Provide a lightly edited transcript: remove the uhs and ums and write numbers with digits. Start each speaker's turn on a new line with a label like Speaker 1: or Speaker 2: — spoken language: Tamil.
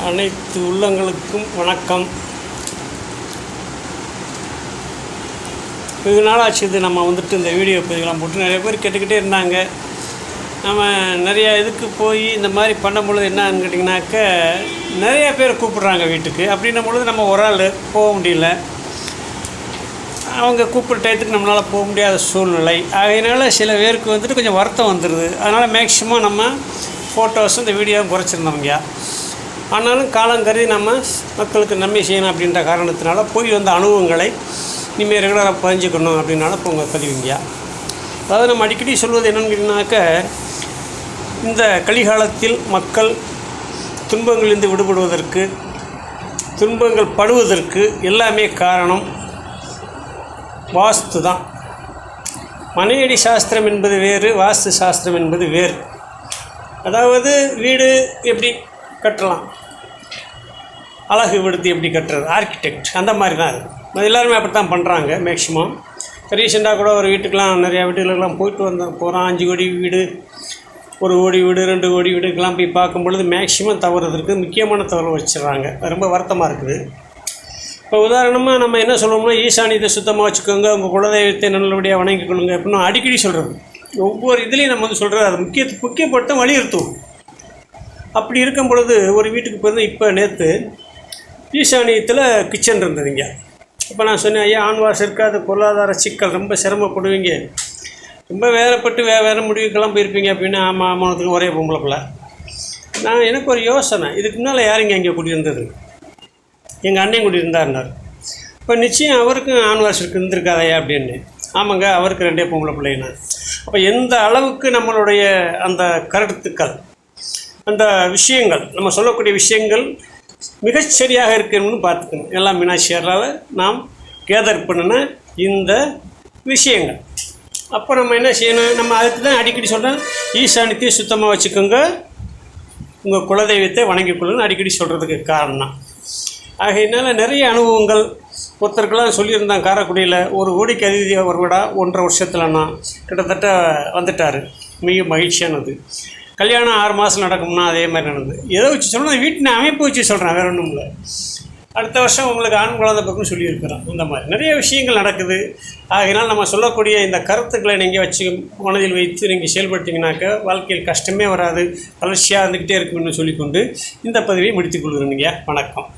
Speaker 1: அனைத்து உள்ளங்களுக்கும் வணக்கம். வெகு நாளாச்சு இது நம்ம இந்த வீடியோ பதிவுலாம் போட்டு நிறைய பேர் கேட்டுக்கிட்டே இருந்தாங்க. நம்ம நிறையா இதுக்கு போய் இந்த மாதிரி பண்ணும்பொழுது என்னன்னு கேட்டிங்கனாக்க நிறையா பேர் கூப்பிட்றாங்க வீட்டுக்கு. அப்படின்னும் பொழுது நம்ம ஒரு ஆள் போக முடியல, அவங்க கூப்பிட்ற டயத்துக்கு நம்மளால் போக முடியாத சூழ்நிலை. அதனால் சில பேருக்கு கொஞ்சம் வருத்தம் வந்துடுது. அதனால் மேக்ஸிமம் நம்ம ஃபோட்டோஸும் இந்த வீடியோவும் குறைச்சிருந்தோங்க. ஆனாலும் காலம் கருதி நம்ம மக்களுக்கு நன்மை செய்யணும் அப்படின்ற காரணத்தினால போய் வந்த அனுபவங்களை இனிமேல் ரெகுலராக பதிஞ்சுக்கணும் அப்படின்னால இப்போ உங்கள் பதிவுங்க. அதாவது நம்ம அடிக்கடி சொல்வது என்னென்னு கேட்டிங்கனாக்க, இந்த கலிகாலத்தில் மக்கள் துன்பங்களிலிருந்து விடுபடுவதற்கு, துன்பங்கள் படுவதற்கு எல்லாமே காரணம் வாஸ்து தான். மனையடி சாஸ்திரம் என்பது வேறு, வாஸ்து சாஸ்திரம் என்பது வேறு. அதாவது வீடு எப்படி கட்டலாம், அழகு விடுத்து எப்படி கட்டுறது, ஆர்கிடெக்ட் அந்த மாதிரி தான் அது எல்லாருமே அப்படி தான் பண்ணுறாங்க மேக்ஸிமம். ரீசெண்டாக கூட ஒரு வீட்டுக்கெலாம் நிறையா வீட்டுகளுக்கெல்லாம் போகிறோம். 5 கோடி வீடு, 1 கோடி வீடு, 2 கோடி வீடுக்கெல்லாம் போய் பார்க்கும் பொழுது மேக்ஸிமம் தவறுறதுக்கு முக்கியமான தவறு வச்சிடறாங்க. ரொம்ப வருத்தமாக இருக்குது. இப்போ உதாரணமாக நம்ம என்ன சொல்லுவோம்னா, ஈசானியத்தை சுத்தமாக வச்சுக்கோங்க, உங்கள் குலதெய்வத்தை நல்லபடியாக வணங்கிக் கொள்ளுங்க அப்படின்னு அடிக்கடி சொல்கிறது. ஒவ்வொரு இதுலேயும் நம்ம சொல்கிறது அது முக்கியப்படுத்த வலியுறுத்துவோம். அப்படி இருக்கும் பொழுது ஒரு வீட்டுக்கு போயிருந்தோம். இப்போ நேற்று ஈசானியத்தில் கிச்சன் இருந்ததுங்க. இப்போ நான் சொன்னேன், ஐயா ஆண் வாசம் இருக்காது, பொருளாதார சிக்கல், ரொம்ப சிரமப்படுவீங்க, ரொம்ப வேலைப்பட்டு வேறு முடிவுக்கெல்லாம் போயிருப்பீங்க அப்படின்னு. ஆமாத்துக்கு ஒரே பொம்பளை பிள்ளை. எனக்கு ஒரு யோசனை, இதுக்கு முன்னால் யாருங்க இங்கே குடியிருந்தது? எங்கள் அண்ணன் குடியிருந்தாருனார். இப்போ நிச்சயம் அவருக்கும் ஆண் வாசம் இருந்திருக்காதையா அப்படின்னு. ஆமாங்க, அவருக்கு 2 பொம்பளை பிள்ளைங்க. அப்போ எந்த அளவுக்கு நம்மளுடைய அந்த கருத்துக்கள், அந்த விஷயங்கள், நம்ம சொல்லக்கூடிய விஷயங்கள் மிகச்சரியாக இருக்கணும்னு பார்த்துக்கணும். எல்லாம் மீனாட்சியாரால் நாம் கேதர் பண்ணின இந்த விஷயங்கள். அப்போ நம்ம என்ன செய்யணும், நம்ம அதுக்கு தான் அடிக்கடி சொல்கிறோம், ஈசானியத்தை சுத்தமாக வச்சுக்கோங்க, உங்கள் குலதெய்வத்தை வணங்கிக் கொள்ளுன்னு அடிக்கடி சொல்கிறதுக்கு காரணம். ஆகையினால நிறைய அனுபவங்கள் ஒருத்தருக்கெல்லாம் சொல்லியிருந்தாங்க. காரைக்குடியில் 1 கோடிக்கு அதிபதியாக ஒரு விடா 1.5 வருஷத்துலன்னா கிட்டத்தட்ட வந்துட்டார். மிக மகிழ்ச்சியானது. கல்யாணம் 6 மாதம் நடக்கும்னா அதே மாதிரி நடந்தது. எதை வச்சு சொல்லணும், வீட்டின் அமைப்பு வச்சு சொல்கிறேன், வேறு ஒன்றும் இல்லை. அடுத்த வருஷம் உங்களுக்கு ஆண் குழந்தை பக்கம் சொல்லியிருக்கிறோம். இந்த மாதிரி நிறைய விஷயங்கள் நடக்குது. ஆகையினால் நம்ம சொல்லக்கூடிய இந்த கருத்துக்களை நீங்கள் வச்சு மனதில் வைத்து நீங்கள் செயல்படுத்திங்கனாக்க வாழ்க்கையில் கஷ்டமே வராது, வளர்ச்சியாக இருந்துக்கிட்டே இருக்குன்னு சொல்லிக்கொண்டு இந்த பதிவை முடித்துக் கொள்கிறேன். வணக்கம்.